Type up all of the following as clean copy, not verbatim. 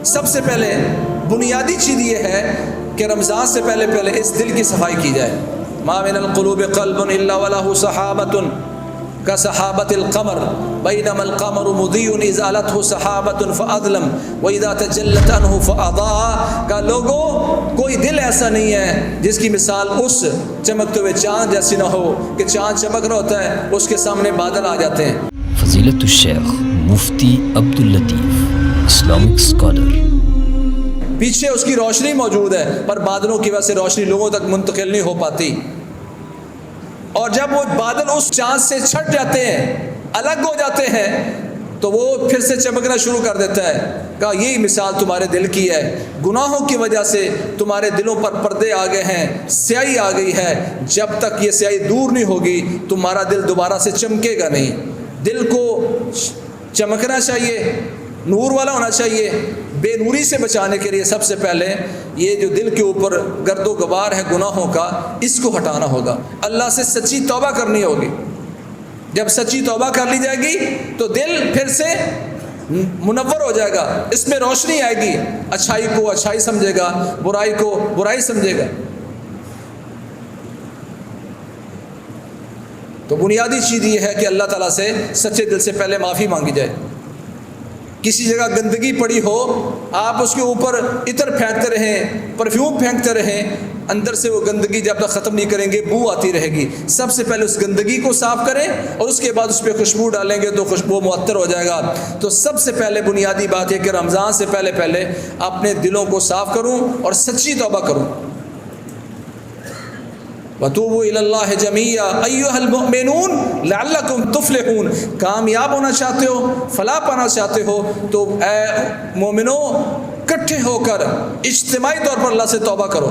سب سے پہلے بنیادی چیز یہ ہے کہ رمضان سے پہلے اس دل کی صفائی کی جائے. ما من القلوب قلب الا وله سحابۃ كسحابۃ القمر بينما القمر مضيء اذا الته سحابۃ فاظلم واذا تجلت عنه فاضاء. کا لوگوں کوئی دل ایسا نہیں ہے جس کی مثال اس چمکتے ہوئے چاند جیسی نہ ہو کہ چاند چمک رہا ہوتا ہے اس کے سامنے بادل آ جاتے ہیں. فضیلت الشیخ مفتی عبداللطیف اسلامک اسکالر. پیچھے اس کی روشنی موجود ہے پر بادلوں کی وجہ سے روشنی لوگوں تک منتقل نہیں ہو پاتی، اور جب وہ بادل اس چاند سے چھٹ جاتے ہیں، الگ ہو جاتے ہیں، تو وہ پھر سے چمکنا شروع کر دیتا ہے. کہا یہی مثال تمہارے دل کی ہے. گناہوں کی وجہ سے تمہارے دلوں پر پردے آ گئے ہیں، سیاہی آ گئی ہے. جب تک یہ سیاہی دور نہیں ہوگی تمہارا دل دوبارہ سے چمکے گا نہیں. دل کو چمکنا چاہیے، نور والا ہونا چاہیے. بے نوری سے بچانے کے لیے سب سے پہلے یہ جو دل کے اوپر گرد و غبار ہے گناہوں کا، اس کو ہٹانا ہوگا. اللہ سے سچی توبہ کرنی ہوگی. جب سچی توبہ کر لی جائے گی تو دل پھر سے منور ہو جائے گا، اس میں روشنی آئے گی. اچھائی کو اچھائی سمجھے گا، برائی کو برائی سمجھے گا. تو بنیادی چیز یہ ہے کہ اللہ تعالیٰ سے سچے دل سے پہلے معافی مانگی جائے. کسی جگہ گندگی پڑی ہو، آپ اس کے اوپر عطر پھینکتے رہیں، پرفیوم پھینکتے رہیں، اندر سے وہ گندگی جب تک ختم نہیں کریں گے بو آتی رہے گی. سب سے پہلے اس گندگی کو صاف کریں اور اس کے بعد اس پہ خوشبو ڈالیں گے تو خوشبو معطر ہو جائے گا. تو سب سے پہلے بنیادی بات ہے کہ رمضان سے پہلے اپنے دلوں کو صاف کروں اور سچی توبہ کروں. وَتُوبُوا إِلَى اللَّهِ جَمِيعًا أَيُّهَا الْمُؤْمِنُونَ لَعَلَّكُمْ تُفْلِحُونَ. کامیاب ہونا چاہتے ہو، فلاح پانا چاہتے ہو تو اے مومنوں اکٹھے ہو کر اجتماعی طور پر اللہ سے توبہ کرو.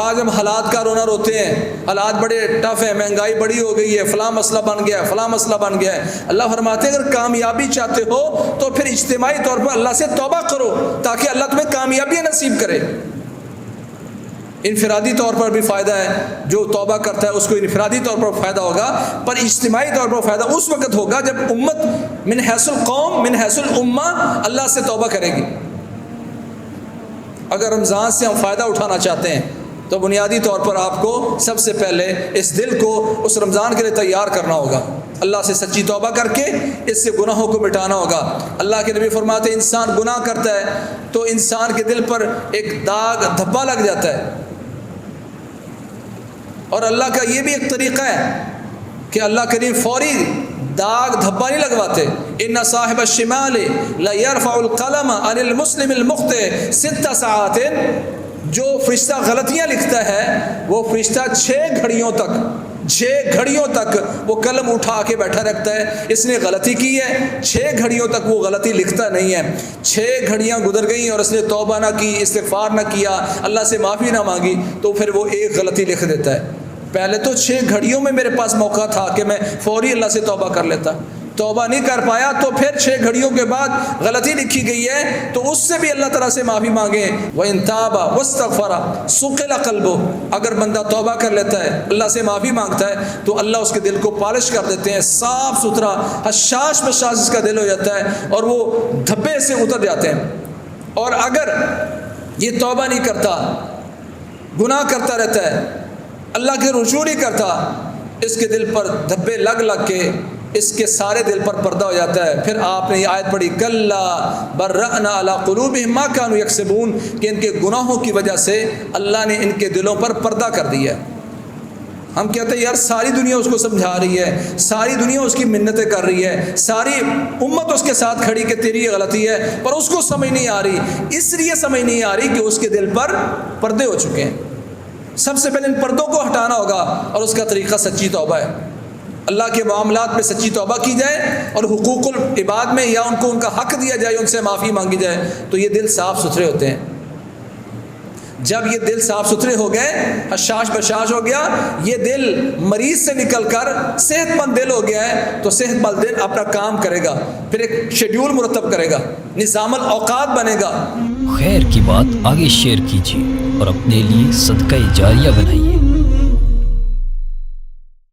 آج ہم حالات کا رونا روتے ہیں، حالات بڑے ٹف ہیں، مہنگائی بڑی ہو گئی ہے، فلاں مسئلہ بن گیا ہے، فلاں مسئلہ بن گیا ہے. اللہ فرماتے ہیں اگر کامیابی چاہتے ہو تو پھر اجتماعی طور پر اللہ سے توبہ کرو تاکہ اللہ تمہیں کامیابی نصیب کرے. انفرادی طور پر بھی فائدہ ہے، جو توبہ کرتا ہے اس کو انفرادی طور پر فائدہ ہوگا، پر اجتماعی طور پر فائدہ اس وقت ہوگا جب امت من حیث القوم من حیث الامہ اللہ سے توبہ کرے گی. اگر رمضان سے ہم فائدہ اٹھانا چاہتے ہیں تو بنیادی طور پر آپ کو سب سے پہلے اس دل کو اس رمضان کے لیے تیار کرنا ہوگا. اللہ سے سچی توبہ کر کے اس سے گناہوں کو مٹانا ہوگا. اللہ کے نبی فرماتے ہیں انسان گناہ کرتا ہے تو انسان کے دل پر ایک داغ دھبا لگ جاتا ہے، اور اللہ کا یہ بھی ایک طریقہ ہے کہ اللہ کریم فوری داغ دھبا نہیں لگواتے. ان صاحب الشمال لا يرفع القلم عن المسلم المخطئ 6 ساعات. جو فرشتہ غلطیاں لکھتا ہے وہ فرشتہ 6 گھڑیوں تک وہ قلم اٹھا کے بیٹھا رکھتا ہے. اس نے غلطی کی ہے، 6 گھڑیوں تک وہ غلطی لکھتا نہیں ہے. 6 گھڑیاں گزر گئیں اور اس نے توبہ نہ کی، استغفار نہ کیا، اللہ سے معافی نہ مانگی، تو پھر وہ ایک غلطی لکھ دیتا ہے. پہلے تو 6 گھڑیوں میں میرے پاس موقع تھا کہ میں فوری اللہ سے توبہ کر لیتا، توبہ نہیں کر پایا تو پھر 6 گھڑیوں کے بعد غلطی لکھی گئی ہے تو اس سے بھی اللہ تعالیٰ سے معافی مانگیں. وَإِن تَابَ وَاسْتَغْفَرَ سُقِلَ قَلْبُهُ. اگر بندہ توبہ کر لیتا ہے، اللہ سے معافی مانگتا ہے تو اللہ اس کے دل کو پالش کر دیتے ہیں، صاف ستھرا حشاش بشاش اس کا دل ہو جاتا ہے اور وہ دھبے سے اتر جاتے ہیں. اور اگر یہ توبہ نہیں کرتا، گناہ کرتا رہتا ہے، اللہ کے رجوع نہیں کرتا، اس کے دل پر دھبے لگ کے اس کے سارے دل پر پردہ ہو جاتا ہے. پھر آپ نے یہ آیت پڑھی کلا برأنا علی قلوبہم ما کانوا یکسبون، کہ ان کے گناہوں کی وجہ سے اللہ نے ان کے دلوں پر پردہ کر دیا. ہم کہتے ہیں یار ساری دنیا اس کو سمجھا رہی ہے، ساری دنیا اس کی منتیں کر رہی ہے، ساری امت اس کے ساتھ کھڑی کہ تیری یہ غلطی ہے، پر اس کو سمجھ نہیں آ رہی. اس لیے سمجھ نہیں آ رہی کہ اس کے دل پر پردے ہو چکے ہیں. سب سے پہلے ان پردوں کو ہٹانا ہوگا اور اس کا طریقہ سچی توبہ ہے. اللہ کے معاملات میں سچی توبہ کی جائے اور حقوق العباد میں یا ان کو ان کا حق دیا جائے، ان سے معافی مانگی جائے تو یہ دل صاف ستھرے ہوتے ہیں. جب یہ دل صاف ستھرے ہو گئے، حشاش بشاش ہو گیا، یہ دل مریض سے نکل کر صحت مند دل ہو گیا ہے تو صحت مند دل اپنا کام کرے گا، پھر ایک شیڈیول مرتب کرے گا، نظام الاوقات بنے گا. خیر کی بات آگے شیئر کیجیے اور اپنے لیے صدقہ جاریہ بنائیے.